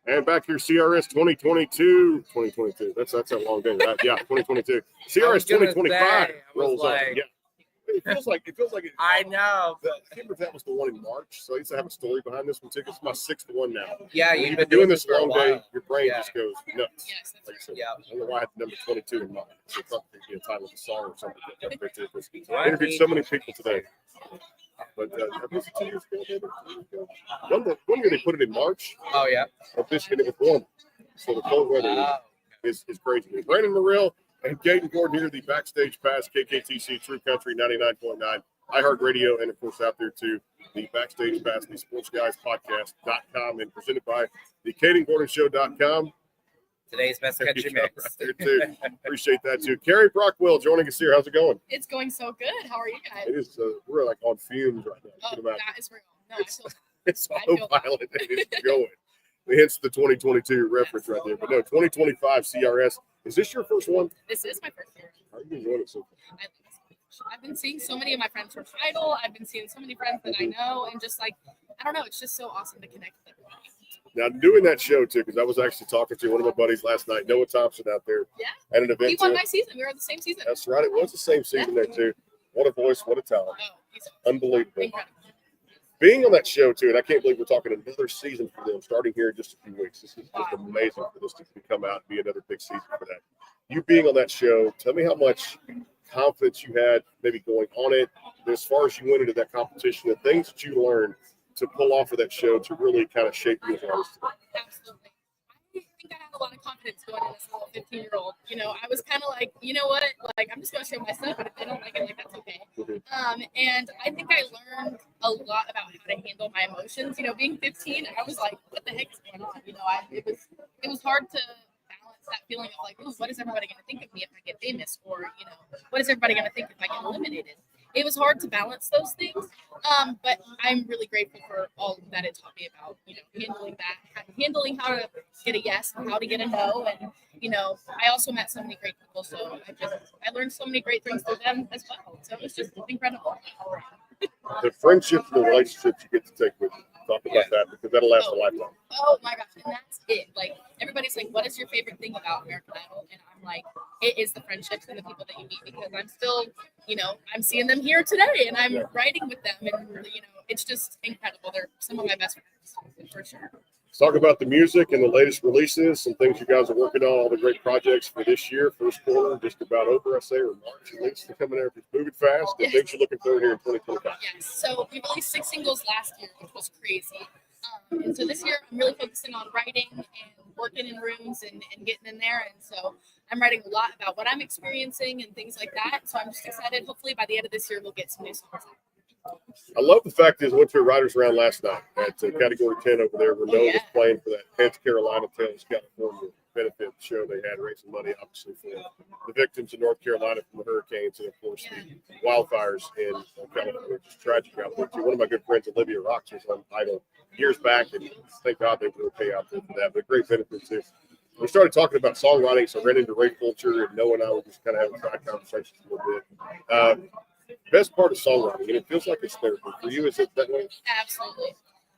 And back here, CRS 2022. That's a long day, right? Yeah, 2022. CRS 2025 rolls on. Yeah. It feels like it. I know. I can't remember if that was the one in March. So I used to have a story behind this one too. It's my 6th one now. Yeah, when you've been doing this long for a day. while. Your brain just goes nuts. Yes, Like I said, Yeah. I don't know why I had the number 22 in mind. So it's not going to be a title of a song or something. I Right. interviewed so many people today. But was it 2 years ago? Maybe? 2 years ago? One year they put it in March. Oh, yeah. Of this year it was warm. So the cold weather is crazy. Brandon Morrill and Gaten Gordon here, the Backstage Pass, KKTC True Country 99.9, iHeartRadio, and of course out there too, the Backstage Pass, the SportsGuysPodcast.com, and presented by the KadenGordonShow.com. Today's best country mix. Right there too. Appreciate that too. Carrie Brockwell joining us here. How's it going? It's going so good. How are you guys? It is. We're like on fumes right now. Oh, that is real. No, It's so violent. It is going. Hence the 2022 reference right there. But no, 2025 CRS. Is this your first one? This is my first year. How are you enjoying it so far? I've been seeing so many of my friends from Idol. I've been seeing so many friends that I know, and just like, I don't know, it's just so awesome to connect with everybody. Now, doing that show, too, because I was actually talking to one of my buddies last night, Noah Thompson, out there at an event. He won my season. We were the same season. That's right. It was the same season there, too. What a voice. What a talent. Unbelievable. Incredible. Being on that show, too, and I can't believe we're talking another season for them starting here in just a few weeks. This is just amazing for this to come out and be another big season for that. You being on that show, tell me how much confidence you had maybe going on it, as far as you went into that competition, the things that you learned to pull off of that show to really kind of shape you as an artist. Absolutely. I think I had a lot of confidence going in as a little 15-year-old. You know, I was kind of like, you know what? Like, I'm just going to show my stuff, but if they don't like it, like, that's okay. And I think I learned a lot about how to handle my emotions. You know, being 15, I was like, what the heck is going on? You know, it was hard to balance that feeling of like, ooh, what is everybody going to think of me if I get famous? Or, you know, what is everybody going to think if I get eliminated? It was hard to balance those things, but I'm really grateful for all that it taught me about, you know, handling how to get a yes and how to get a no. And, you know, I also met so many great people, so I learned so many great things through them as well. So it was just incredible. The friendships and the relationships you get to take with you. Talk about that, because that'll last a lifetime. Oh my gosh, and that's it. Like, everybody's like, what is your favorite thing about American Idol? And I'm like, it is the friendships and the people that you meet, because I'm still, you know, I'm seeing them here today and I'm writing with them, and, you know, it's just incredible. They're some of my best friends, for sure. Let's talk about the music and the latest releases, some things you guys are working on, all the great projects for this year. First quarter, just about over, I say, or March at least. They're coming there. It's moving fast. And things you're looking forward here in 2025. Yes. So we released 6 singles last year, which was crazy. And so this year, I'm really focusing on writing and working in rooms and getting in there. And so I'm writing a lot about what I'm experiencing and things like that. So I'm just excited. Hopefully by the end of this year, we'll get some new songs out. I love the fact that I went to a writers round last night at Category 10 over there, where Noah was playing for that Pants Carolina Tales California benefit show they had, raising money, obviously, for the victims in North Carolina from the hurricanes and, of course, the wildfires in California. Just tragic out there, too. One of my good friends, Olivia Rocks, was on Idol years back, and thank God they were okay out there for that. But a great benefit, too. We started talking about songwriting, so I ran into Ray Fulcher, and Noah and I were just kind of having side conversations a little bit. Best part of songwriting, and it feels like it's therapy. For you, is it that way? Absolutely.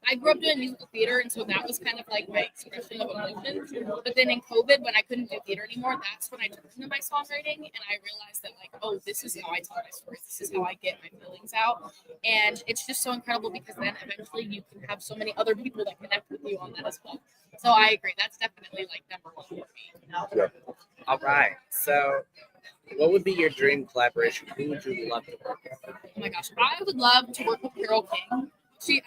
I grew up doing musical theater, and so that was kind of like my expression of emotions. But then in COVID, when I couldn't do theater anymore, that's when I turned to my songwriting, and I realized that, like, oh, this is how I tell my stories. This is how I get my feelings out. And it's just so incredible, because then eventually you can have so many other people that connect with you on that as well. So I agree. That's definitely, like, number one for me. Yeah. All right. So what would be your dream collaboration? Who would you love to work with? Oh my gosh, I would love to work with Carole King.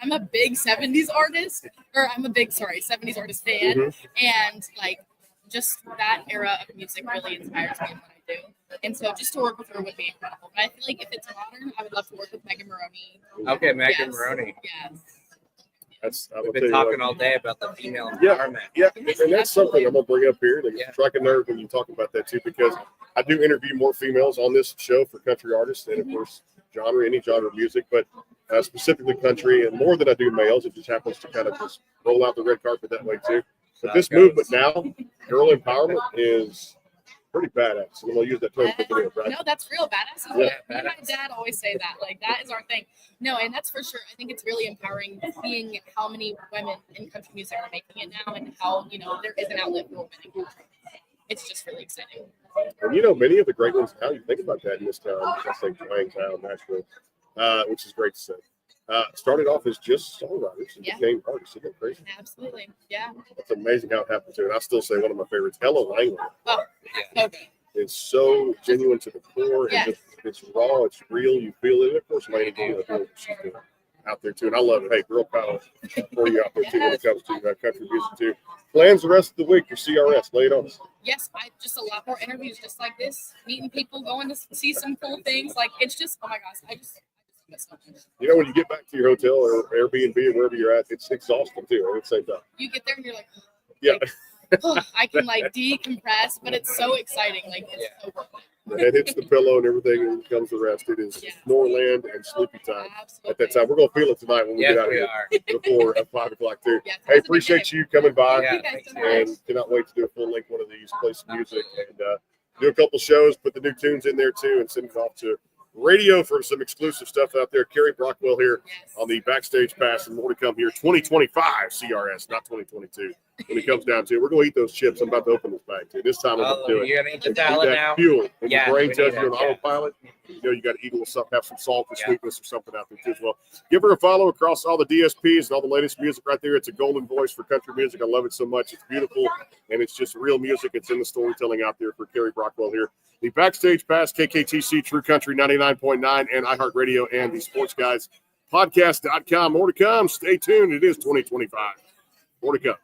I'm a big 70s artist, or I'm a big, 70s artist fan. Mm-hmm. And like, just that era of music really inspires me in what I do. And so just to work with her would be incredible. But I feel like if it's modern, I would love to work with Megan Moroney. Okay, Megan Moroney. Yes. We've been talking all day about the female empowerment. Yeah, and that's something I'm going to bring up here. Strike a nerve when you talk about that, too, because I do interview more females on this show for country artists and, of course, any genre of music, but specifically country, and more than I do males. It just happens to kind of just roll out the red carpet that way, too. But this movement now, girl empowerment, is pretty badass. And we'll use that term for the right? No, that's real badass. Yeah, Me and my badass. dad always say that. Like that is our thing. No, and that's for sure. I think it's really empowering seeing how many women in country music are making it now, and how there is an outlet for women in country. It's just really exciting. And many of the great ones. How you think about that in this town? I say Twang Town, Nashville, which is great to say. Started off as just songwriters and became artists. Isn't that crazy? Absolutely. Yeah. It's amazing how it happened too. And I still say one of my favorites, Ella Langley. Oh, so good. It's so genuine to the core, and Yes. just it's raw, it's real, you feel it. And of course, Lady D, what she's doing out there too. And I love it. Hey, girl power for you out there too when it comes to country music too. Plans the rest of the week for CRS. Lay it on us. Yes, just a lot more interviews just like this, meeting people, going to see some cool things. Like it's just, oh my gosh, I just miss so much. When you get back to your hotel or Airbnb or wherever you're at, it's exhausting too at the same time. You get there and you're like, Yeah. I can decompress, but it's so exciting. Like it's so worth it. The head hits the pillow and everything, and comes the rest. It is Snoreland and sleepy time Absolutely. at that time. We're going to feel it tonight when we get out of we here are. before at 5 o'clock too. Yes, Hey, it was a big appreciate day. you coming by. Yeah, You guys thanks, so man. much. And cannot wait to do a full length one of these, play some music, and do a couple shows, put the new tunes in there too, and send it off to radio for some exclusive stuff out there. Carrie Brockwell here Yes. on the Backstage Pass, and more to come here. 2025 CRS, not 2022. When it comes down to it, we're going to eat those chips. I'm about to open this bag too. This time I'm going to do it. You're gonna eat the Need salad that now. fuel. When Yeah, your brain we tells need you on that, yeah. autopilot, you got to eat a little something, have some salt or Yeah. sweetness or something out there too as well. Give her a follow across all the DSPs and all the latest music right there. It's a golden voice for country music. I love it so much. It's beautiful, and it's just real music. It's in the storytelling out there for Carrie Brockwell here. The Backstage Pass, KKTC, True Country 99.9, and iHeartRadio, and the Sports Guys Podcast.com. More to come. Stay tuned. It is 2025. More to come.